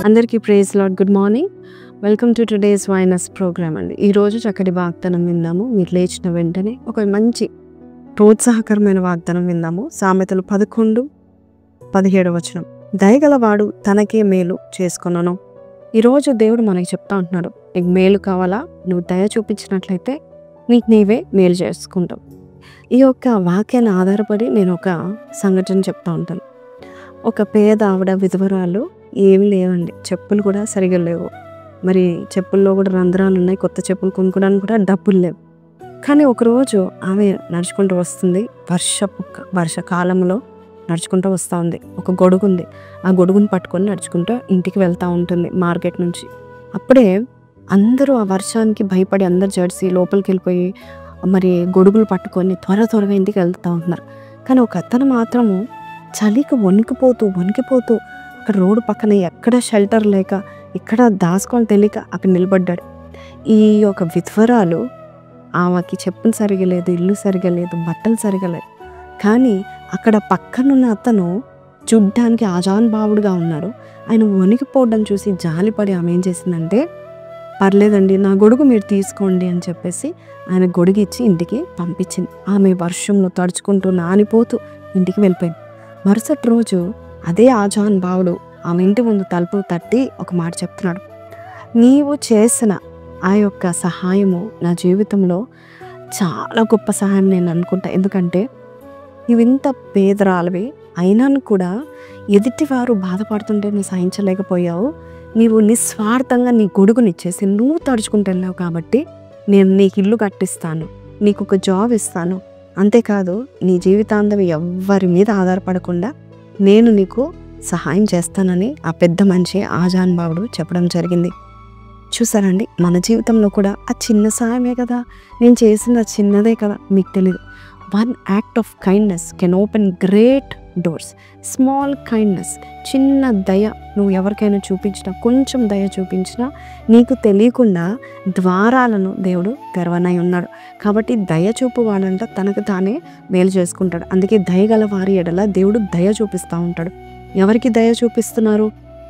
అందరికీ praise Lord. Good morning. Welcome to today's వైనస్ programme అండి. ఈరోజు చక్కటి వాగ్దానం విందాము. మీరు లేచిన వెంటనే ఒక మంచి ప్రోత్సాహకరమైన వాగ్దానం విందాము. సామెతలు 11:17 దయగలవాడు తనకే మేలు చేసుకొనను. ఈరోజు దేవుడు మనకి చెప్తా ఉంటున్నాడు, నీకు మేలు కావాలా, నువ్వు దయ చూపించినట్లయితే నీకు నీవే మేలు చేసుకుంటావు. ఈ యొక్క వాక్యాన్ని ఆధారపడి నేను ఒక సంఘటన చెప్తా ఉంటాను. ఒక పేద ఆవిడ విధవరాలు, ఏమి లేవండి, చెప్పులు కూడా సరిగా లేవు, మరి చెప్పుల్లో కూడా రంధ్రాలు ఉన్నాయి, కొత్త చెప్పులు కొనుక్కోవడానికి కూడా డబ్బులు లేవు. కానీ ఒకరోజు ఆమె నడుచుకుంటూ వస్తుంది. వర్షకాలంలో నడుచుకుంటూ వస్తూ ఉంది. ఒక గొడుగు ఉంది, ఆ గొడుగుని పట్టుకొని నడుచుకుంటూ ఇంటికి వెళ్తూ ఉంటుంది మార్కెట్ నుంచి. అప్పుడే అందరూ ఆ వర్షానికి భయపడి అందరు జడిసి లోపలికి వెళ్ళిపోయి మరి గొడుగులు పట్టుకొని త్వరగా ఇంటికి వెళ్తూ ఉంటున్నారు. కానీ ఒక అతను మాత్రము చలికి వణికిపోతూ అక్కడ రోడ్డు పక్కన ఎక్కడ షెల్టర్ లేక ఇక్కడ దాచుకొని తెలియక అక్కడ నిలబడ్డాడు. ఈ యొక్క విధ్వరాలు, ఆమెకి చెప్పులు సరిగా లేదు, ఇల్లు సరిగా లేదు, బట్టలు సరిగా లేదు. కానీ అక్కడ పక్కనున్న అతను చూడ్డానికి ఆజానుభావుడుగా ఉన్నారు. ఆయన వణికిపోవడం చూసి జాలిపడి ఆమె ఏం చేసిందంటే, పర్లేదండి నా గొడుగు మీరు తీసుకోండి అని చెప్పేసి ఆయన గొడుగు ఇచ్చి ఇంటికి పంపించింది. ఆమె వర్షంలో తడుచుకుంటూ నానిపోతూ ఇంటికి వెళ్ళిపోయింది. మరుసటి రోజు అదే ఆజానుభావుడు ఆమె ఇంటి ముందు తలుపు తట్టి ఒక మాట చెప్తున్నాడు, నీవు చేసిన ఆ యొక్క సహాయము నా జీవితంలో చాలా గొప్ప సహాయం నేను అనుకుంటా. ఎందుకంటే నీవు ఇంత పేదరాలవి అయినా కూడా ఎదుటివారు బాధపడుతుంటే నువ్వు సహించలేకపోయావు. నీవు నిస్వార్థంగా నీ గొడుగునిచ్చేసి నువ్వు తడుచుకుంటూ వెళ్ళావు కాబట్టి నేను నీకు ఇల్లు కట్టిస్తాను, నీకు ఒక జాబ్ ఇస్తాను, అంతేకాదు నీ జీవితాంతం ఎవ్వరి మీద ఆధారపడకుండా నేను నీకు సహాయం చేస్తానని ఆ పెద్ద మనిషి ఆజానుభావుడు చెప్పడం జరిగింది. చూసారండి, మన జీవితంలో కూడా ఆ చిన్న సహాయమే కదా, నేను చేసిన చిన్నదే కదా, మీకు తెలియదు. One act of kindness can open great doors. Small kindness, చిన్న దయ నువ్వు ఎవరికైనా చూపించినా, కొంచెం దయ చూపించినా నీకు తెలియకుండా ద్వారాలను దేవుడు తెరవనై ఉన్నాడు. కాబట్టి దయ చూపువాడంట తనకు తానే మేలు చేసుకుంటాడు. అందుకే దయగల వారి ఎడల దేవుడు దయ చూపిస్తూ ఉంటాడు. ఎవరికి దయ చూపిస్తున్నారు?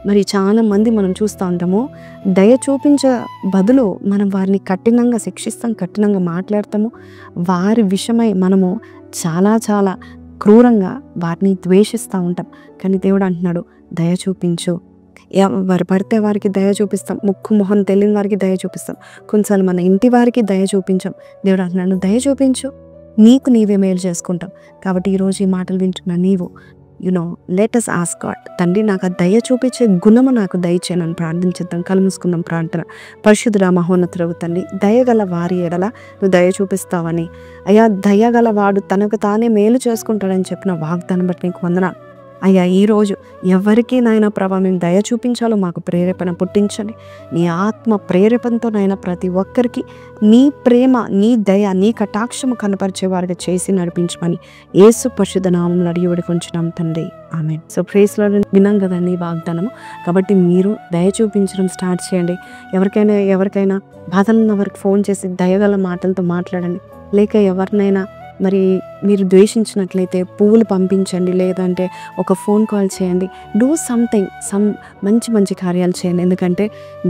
మరి చాలా మంది మనం చూస్తూ ఉంటాము, దయ చూపించే బదులు మనం వారిని కఠినంగా శిక్షిస్తాం, కఠినంగా మాట్లాడతాము, వారి విషయమై మనము చాలా క్రూరంగా వారిని ద్వేషిస్తూ ఉంటాం. కానీ దేవుడు అంటున్నాడు, దయ చూపించు. ఎవరు పడితే వారికి దయ చూపిస్తాం, ముక్కు మొహం తెలియని వారికి దయ చూపిస్తాం, కొన్నిసార్లు మన ఇంటి వారికి దయ చూపించాం. దేవుడు అంటున్నాడు, దయ చూపించు, నీకు నీవే మేలు చేసుకుంటాం. కాబట్టి ఈరోజు ఈ మాటలు వింటున్నా నీవు లెట్ us ask God, తండ్రి నాకు ఆ దయ చూపించే గుణము నాకు దయచేయనని ప్రార్థించేద్దాం. కళ్ళు మూసుకుందాం. ప్రార్థన. పరిశుద్ధుడా మహోన్నతుడవు తండ్రి, దయగల వారి ఎడల నువ్వు దయ చూపిస్తావని, అయ్యా దయగల వాడు తనకు తానే మేలు చేసుకుంటాడని చెప్పిన వాగ్దానం బట్టి నీకు వందనాలు. అయ్యా ఈరోజు ఎవరికి నాయన ప్రభా మేము దయ చూపించాలో మాకు ప్రేరేపణ పుట్టించండి. నీ ఆత్మ ప్రేరేపణతో నాయన ప్రతి ఒక్కరికి నీ ప్రేమ, నీ దయ, నీ కటాక్షము కనపరిచే వారికి చేసి నడిపించమని యేసు పరిశుద్ధ నామములో అడిగి వేడుకొంచున్నాం తండ్రి, ఆమేన్. సో ప్రేస్లో విన్నాం కదండి ఈ వాగ్దానము. కాబట్టి మీరు దయ చూపించడం స్టార్ట్ చేయండి. ఎవరికైనా బాధలున్న వారికి ఫోన్ చేసి దయగల మాటలతో మాట్లాడండి. లేక ఎవరినైనా మరి మీరు ద్వేషించినట్లయితే పువ్వులు పంపించండి, లేదంటే ఒక ఫోన్ కాల్ చేయండి. డూ సంథింగ్, మంచి కార్యాలు చేయండి. ఎందుకంటే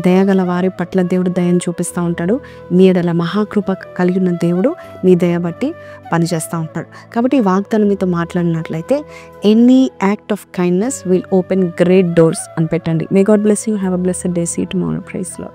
దయగల వారి పట్ల దేవుడు దయను చూపిస్తూ ఉంటాడు. నీ ఎడల మహాకృప కలిగి ఉన్న దేవుడు నీ దయ బట్టి పనిచేస్తూ ఉంటాడు. కాబట్టి ఈ వాగ్దానం మీతో మాట్లాడినట్లయితే any act of kindness will open great doors అని పెట్టండి. May God bless you. Have a blessed day. See you tomorrow. Praise lord.